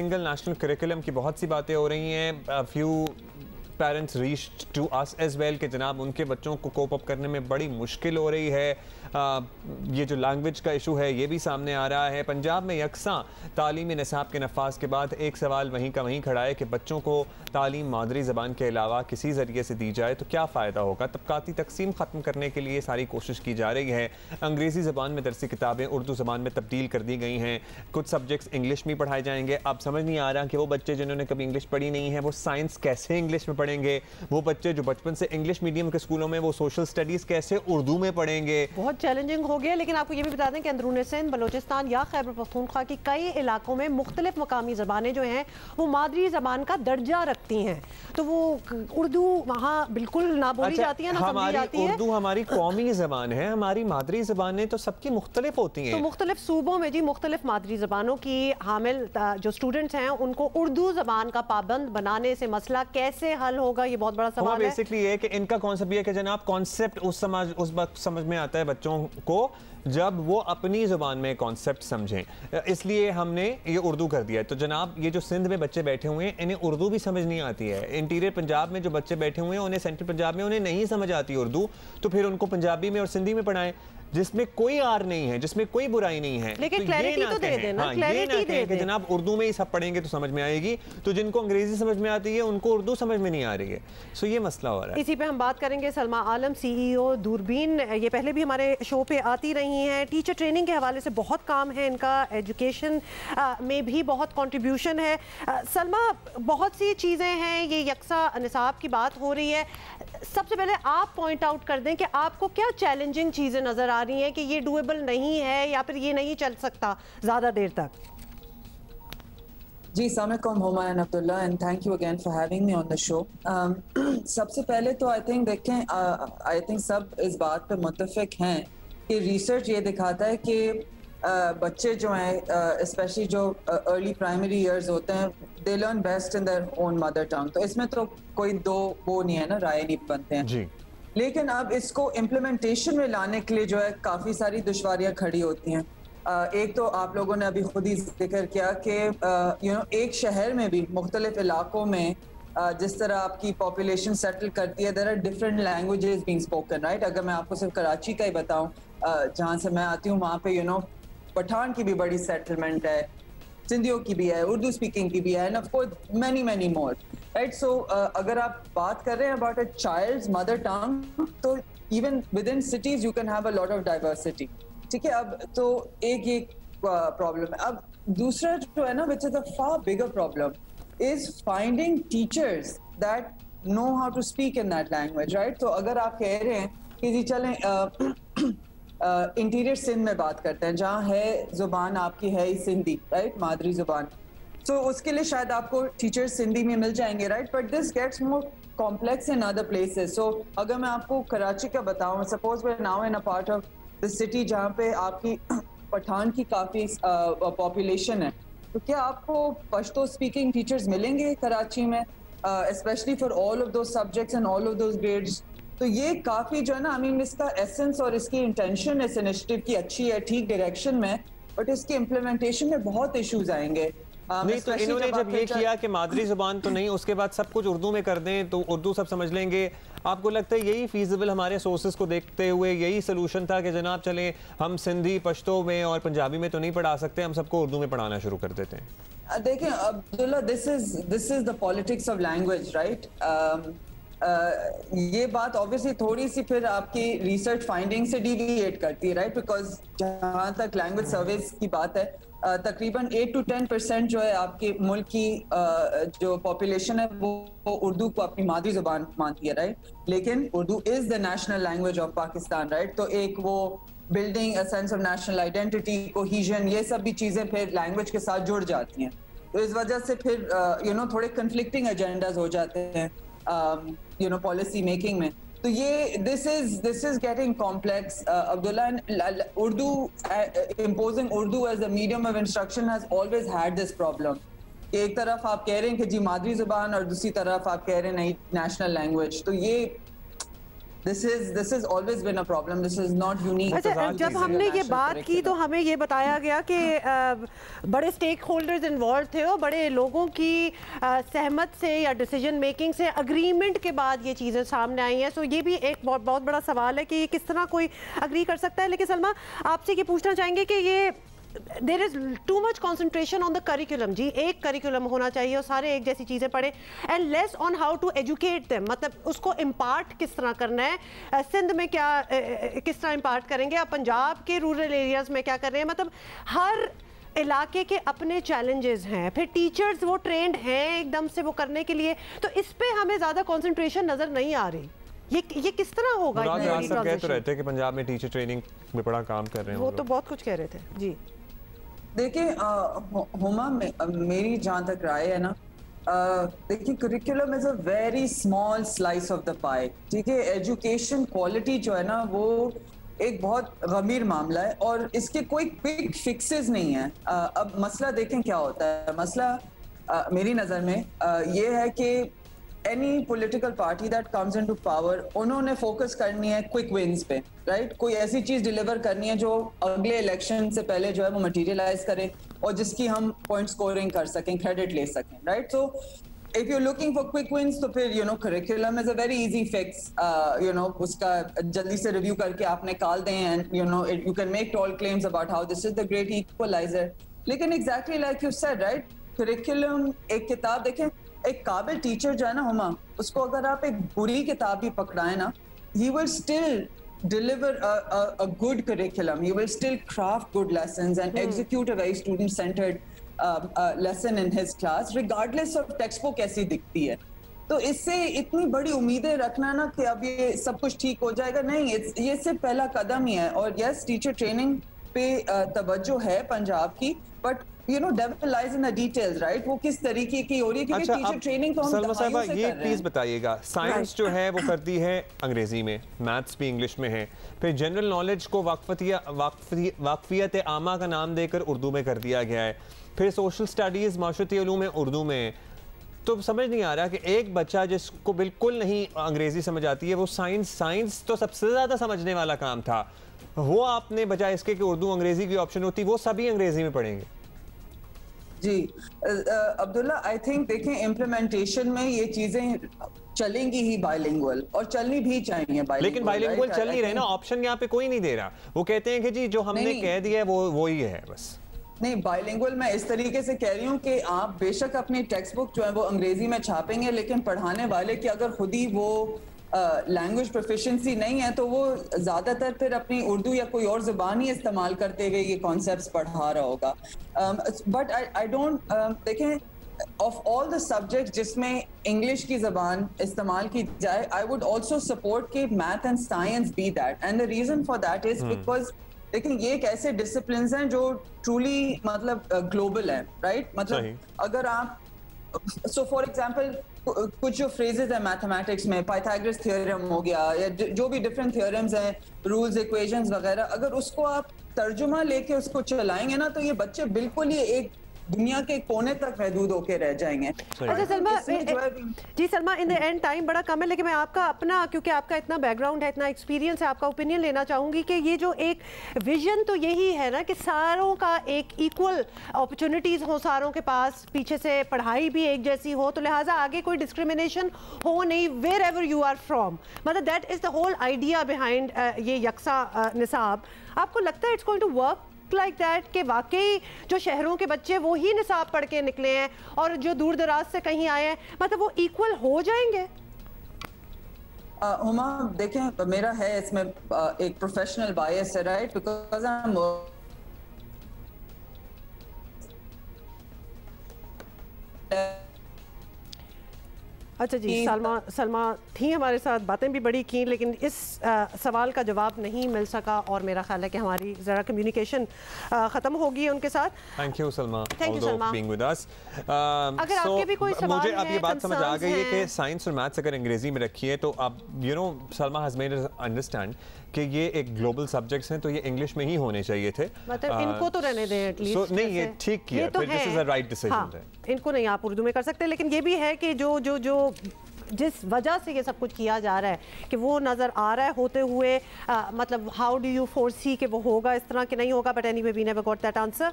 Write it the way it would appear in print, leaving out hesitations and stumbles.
Single national curriculum की बहुत सी बातें हो रही हैं। Few parents reach to us as well कि जनाब उनके बच्चों को कोप अप करने में बड़ी मुश्किल हो रही है। ये जो लैंग्वेज का इशू है ये भी सामने आ रहा है। पंजाब में यकसा तालीमी निसाब के नफाज के बाद एक सवाल वहीं का वहीं खड़ा है कि बच्चों को तालीम मादरी ज़बान के अलावा किसी ज़रिए से दी जाए तो क्या फ़ायदा होगा। तबकाती तकसीम ख़त्म करने के लिए सारी कोशिश की जा रही है। अंग्रेज़ी ज़बान में दरसी किताबें उर्दू ज़बान में तब्दील कर दी गई हैं। कुछ सब्जेक्ट्स इंग्लिश में पढ़ाए जाएंगे। अब समझ नहीं आ रहा कि वो बच्चे जिन्होंने कभी इंग्लिश पढ़ी नहीं है वो साइंस कैसे इंग्लिश में पढ़ेंगे। वो बच्चे जो बचपन से इंग्लिश मीडियम के स्कूलों में वो सोशल स्टडीज़ कैसे उर्दू में पढ़ेंगे। बहुत चैलेंजिंग हो गया। लेकिन आपको ये भी बता दें कि अंदरूनी सिंध, बलोचिस्तान या खैबर पख्तूनख्वा की कई इलाकों में मुख्तलिफ मकामी ज़बानें जो हैं वो मादरी ज़बान का दर्जा रखती हैं। तो वो उर्दू वहाँ बिल्कुल ना बोली जाती है, ना समझी जाती है। उर्दू हमारी कौमी ज़बान है, हमारी मादरी ज़बानें तो सबकी मुख्तलिफ होती हैं। तो मुख्तलिफ सूबों में जी मुख्तलिफ मादरी ज़बानों की हामिल जो स्टूडेंट्स हैं उनको उर्दू ज़बान का पाबंद बनाने से मसला कैसे हल होगा, ये बहुत बड़ा सवाल है। बेसिकली ये कि इनका कॉन्सेप्ट ये कि जनाब कॉन्सेप्ट उस वक्त समझ में आता है बच्चों को जब वो अपनी ज़ुबान में कॉन्सेप्ट समझें। इसलिए हमने ये उर्दू कर दिया है। तो जनाब ये जो सिंध में बच्चे बैठे हुए हैं इन्हें उर्दू भी समझ नहीं आती है। इंटीरियर पंजाब में जो बच्चे बैठे हुए हैं उन्हें, सेंट्रल पंजाब में उन्हें नहीं समझ आती उर्दू, तो फिर उनको पंजाबी में और सिंधी में पढ़ाएं जिसमें कोई आर नहीं है, जिसमें कोई बुराई नहीं है। लेकिन क्लैरिटी तो दे देना, क्लैरिटी दे कि जनाब उर्दू में ही सब पढ़ेंगे तो समझ में आएगी, तो जिनको अंग्रेजी समझ में आती है उनको उर्दू समझ में नहीं आ रही है। सो ये मसला हो रहा है। इसी पे हम बात करेंगे। सलमा आलम, CEO दूरबीन, ये पहले भी हमारे शो पे आती रही हैं। टीचर ट्रेनिंग के हवाले से बहुत काम है इनका, एजुकेशन में भी बहुत कंट्रीब्यूशन है। सलमा, बहुत सी चीज़ें हैं, ये यकसा निसाब की बात हो रही है। सबसे पहले आप पॉइंट आउट कर दें कि आपको क्या चैलेंजिंग चीज़ें नज़र आ रही हैं कि ये डूएबल नहीं है या फिर ये नहीं चल सकता ज़्यादा देर तक। जी, अस्सलामुअलैकुम Humayun Abdullah and thank you again for having me on the show. सबसे पहले तो आई थिंक देखें, आई थिंक सब इस बात पे मुत्तफिक हैं कि रिसर्च ये दिखाता है कि बच्चे जो हैं स्पेशली जो अर्ली प्राइमरी ईयर्स होते हैं they learn best in their own mother tongue. तो इसमें तो कोई दो वो नहीं है ना, राय नहीं बनते हैं जी। लेकिन अब इसको इम्प्लीमेंटेशन में लाने के लिए जो है काफ़ी सारी दुश्वारियाँ खड़ी होती हैं। एक तो आप लोगों ने अभी खुद ही जिक्र किया कि एक शहर में भी मुख्तलिफ इलाकों में जिस तरह आपकी पॉपुलेशन सेटल करती है, there are different languages being spoken, right. अगर मैं आपको सिर्फ कराची का ही बताऊं, जहाँ से मैं आती हूँ वहाँ पे पठान की भी बड़ी सेटलमेंट है, सिंधियों की भी है, उर्दू स्पीकिंग की भी है, and of course many more, right. So अगर आप बात कर रहे हैं about a child's mother tongue, तो even within cities you can have a lot of diversity, ठीक है। अब तो एक प्रॉब्लम है। अब दूसरा जो है ना, which is a far bigger problem, is finding teachers that know how to speak in that language, right. तो अगर आप कह रहे हैं कि जी चलें इंटीरियर सिंध में बात करते हैं जहाँ है जुबान आपकी है ही सिंधी, राइट, मादरी जुबान, तो उसके लिए शायद आपको टीचर्स सिंधी में मिल जाएंगे, right, but this gets more complex in other places. So अगर मैं आपको कराची का बताऊं, suppose we are now in a part of the city जहाँ पे आपकी पठान की काफ़ी पॉपुलेशन है, तो क्या आपको पश्तो स्पीकिंग टीचर्स मिलेंगे कराची में, specially for all of those subjects and all of those grades. तो ये काफ़ी जो है ना, आई मीन इसका एसेंस और इसकी इंटेंशन इस इनिशिएटिव की अच्छी है, ठीक डायरेक्शन में, बट इसके इम्प्लीमेंटेशन में बहुत इश्यूज आएंगे। नहीं तो इन्होंने जब ये किया कि मादरी जुबान तो नहीं, उसके बाद सब कुछ उर्दू में कर दें तो उर्दू सब समझ लेंगे, आपको लगता है यही फीजिबल हमारे सोर्सेज को देखते हुए यही सोल्यूशन था कि जनाब चलें हम सिंधी, पश्तो में और पंजाबी में तो नहीं पढ़ा सकते, हम सबको उर्दू में पढ़ाना शुरू कर देते हैं। देखें Abdullah, this is the politics of language, right. ये बात ऑब्वियसली थोड़ी सी फिर आपकी रिसर्च फाइंडिंग से डिविएट करती है, राइट, बिकॉज जहाँ तक लैंग्वेज सर्विस की बात है, तकरीबन 8 to 10% जो है आपके मुल्क की जो पॉपुलेशन है वो उर्दू को अपनी मादरी जुबान मानती है, राइट। लेकिन Urdu is the national language of Pakistan, right. तो एक वो building a sense of national identity, cohesion, ये सब भी चीजें फिर लैंग्वेज के साथ जुड़ जाती हैं। तो इस वजह से फिर थोड़े कन्फ्लिक्टिंग एजेंडाज हो जाते हैं पॉलिसी मेकिंग में। तो ये this is getting complex Abdullah. Urdu imposing Urdu as a medium of instruction has always had this problem. एक तरफ आप कह रहे हैं कि जी मादरी जुबान और दूसरी तरफ आप कह रहे हैं नहीं नेशनल लैंग्वेज। तो ये This is always been a problem. This is not unique. अच्छा, जब हमने ये बात की तो हमें ये बताया गया कि बड़े स्टेक होल्डर्स इन्वॉल्व थे और बड़े लोगों की सहमत से या डिसीजन मेकिंग से अग्रीमेंट के बाद ये चीज़ें सामने आई हैं। सो ये भी एक बहुत बड़ा सवाल है कि किस तरह कोई अग्री कर सकता है। लेकिन सलमा, आपसे ये पूछना चाहेंगे कि ये there is too much concentration on the curriculum जी, एक करिकुलम होना चाहिए और सारे एक जैसी चीज़ें पढ़े, and less on how to educate them, मतलब उसको इम्पार्ट किस तरह करना है। सिंध में क्या किस तरह इम्पार्ट करेंगे, आप पंजाब के रूरल एरियाज़ में क्या कर रहे हैं, मतलब हर इलाके के अपने चैलेंजेस हैं, फिर टीचर्स वो ट्रेंड हैं एकदम से वो करने के लिए, तो इस पे हमें ज़्यादा कॉन्सेंट्रेशन नज़र नहीं आ रही। ये किस तरह होगा? कह तो रहते हैं कि पंजाब में टीचर ट्रेनिंग में बड़ा काम कर रहे हैं, वो तो बहुत कुछ कह रहे थे जी। देखिए हुमा, मेरी जहाँ तक राय है ना, देखिए curriculum is a very small slice of the pie, ठीक है। एजुकेशन क्वालिटी जो है ना वो एक बहुत गंभीर मामला है और इसके कोई क्विक फिक्सेस नहीं है। अब मसला देखें क्या होता है। मसला मेरी नज़र में ये है कि any political party that comes into power, उन्होंने फोकस करनी है क्विक विन्स पे, राइट। कोई ऐसी चीज डिलीवर करनी है जो अगले इलेक्शन से पहले जो है वो मटेरियलाइज करे और जिसकी हम पॉइंट स्कोरिंग कर सकें, क्रेडिट ले सकें, right. So if you looking for quick wins तो फिर curriculum is a very easy fix, उसका जल्दी से रिव्यू करके आप निकाल दें and you can make tall claims about how this is the great equaliser. लेकिन exactly like you said, right, curriculum एक किताब देखें, एक काबिल टीचर जो है ना हुमा, उसको अगर आप एक बुरी किताब भी पकड़ाएं ना, he will still deliver a good curriculum, he will still craft good lessons and execute a very student centered lesson in his class regardless of textbook कैसी दिखती है। तो इससे इतनी बड़ी उम्मीदें रखना ना कि अब ये सब कुछ ठीक हो जाएगा, नहीं, ये सिर्फ पहला कदम ही है। और यस, टीचर ट्रेनिंग पे तवज्जो है पंजाब की, but devil lies in the details, right? वो किस तरीके की हो रही है, क्योंकि टीचर ट्रेनिंग तो हम दहाइयों से कर रहे हैं। ये प्लीज बताइएगा, साइंस जो है वो करती है अंग्रेजी में, मैथ्स भी इंग्लिश में है, फिर जनरल नॉलेज को वाकफियत आमा का नाम देकर उर्दू में कर दिया गया है, फिर सोशल स्टडीज माशरती उलूम में उर्दू में। तो समझ नहीं आ रहा कि एक बच्चा जिसको बिल्कुल नहीं अंग्रेजी समझ आती है वो साइंस तो सबसे ज्यादा समझने वाला काम था, वो आपने बजाय इसके कि उर्दू अंग्रेजी की ऑप्शन होती वो सभी अंग्रेजी में पढ़ेंगे। जी अब्दुल्ला, आई थिंक देखें इम्प्लीमेंटेशन में ये चीजें चलेंगी ही बाइलिंगुअल, और चलनी भी चाहिए बाइलिंगुअल। लेकिन बाइलिंगुअल चल नहीं रहे ना, ऑप्शन यहाँ पे कोई नहीं दे रहा। वो कहते हैं कि जी जो हमने कह दिया है वो ही है बस। नहीं, बाइलिंगुअल मैं इस तरीके से कह रही हूँ कि आप बेशक अपनी टेक्स्ट बुक जो है वो अंग्रेजी में छापेंगे, लेकिन पढ़ाने वाले की अगर खुद ही वो लैंग्वेज प्रोफिशिएंसी नहीं है तो वो ज़्यादातर फिर अपनी उर्दू या कोई और ज़ुबान ही इस्तेमाल करते हुए ये कॉन्सेप्ट्स पढ़ा रहा होगा। बट आई डोंट, देखें, ऑफ ऑल द सब्जेक्ट्स जिसमें इंग्लिश की ज़बान इस्तेमाल की जाए, आई वुड ऑल्सो सपोर्ट कि math and science be that, and the reason for that is because लेकिन ये एक ऐसे डिसिप्लिन्स हैं जो ट्रूली मतलब ग्लोबल है, राइट। मतलब अगर आप सो फॉर एग्जांपल कुछ जो फ्रेजेस है मैथमेटिक्स में, पाइथागोरस थ्योरम हो गया या जो भी डिफरेंट थ्योरम्स हैं, रूल्स, इक्वेशंस वगैरह, अगर उसको आप तर्जुमा लेके उसको चलाएंगे ना तो ये बच्चे बिल्कुल ही एक दुनिया के कोने तक महदूद होके रह जाएंगे। अच्छा Salma, ji Salma, in the end time बड़ा कम है, लेकिन मैं आपका अपना, क्योंकि आपका इतना बैकग्राउंड है, इतना एक्सपीरियंस है, आपका ओपिनियन लेना चाहूँगी कि ये जो एक विजन तो यही है ना कि सारों का एक इक्वल अपॉर्चुनिटीज़ हो, सारों के पास पीछे से पढ़ाई भी एक जैसी हो, तो लिहाजा आगे कोई डिस्क्रिमिनेशन हो नहीं, wherever you are from, मतलब that is the whole idea behind ये यकसा निसाब। आपको लगता है it's going to work like that कि वाकई जो शहरों के बच्चे वो ही निसाब पढ़ के निकले हैं और जो दूर दराज से कहीं आए हैं, मतलब वो इक्वल हो जाएंगे? हुमा, देखें, मेरा है इसमें एक प्रोफेशनल बायस है, राइट, बिकॉज आई एम अच्छा जी, सलमा थी हमारे साथ, बातें भी बड़ी की, लेकिन इस सवाल का जवाब नहीं मिल सका और मेरा ख्याल है कि हमारी ज़रा कम्युनिकेशन ख़त्म होगी उनके साथ। Thank you Salma, thank you Salma, being with us. अगर आपके भी कोई सवाल मुझे अब ये बात समझ आ गई है कि साइंस और मैथ्स अगर अंग्रेजी में रखी है तो अब Salma has made us understand कि ये एक ग्लोबल सब्जेक्ट्स हैं तो ये इंग्लिश में ही होने चाहिए थे, मतलब इनको तो रहने दें एटलीस्ट। नहीं, ये ठीक किया, this is a right decision है, इनको नहीं आप उर्दू में कर सकते, लेकिन ये भी है कि जो जिस वजह से ये सब कुछ किया जा रहा है कि वो नज़र आ रहा है होते हुए, मतलब हाउ डू यू फोरसी कि वो होगा इस तरह कि नहीं होगा? But anyway we never got that answer.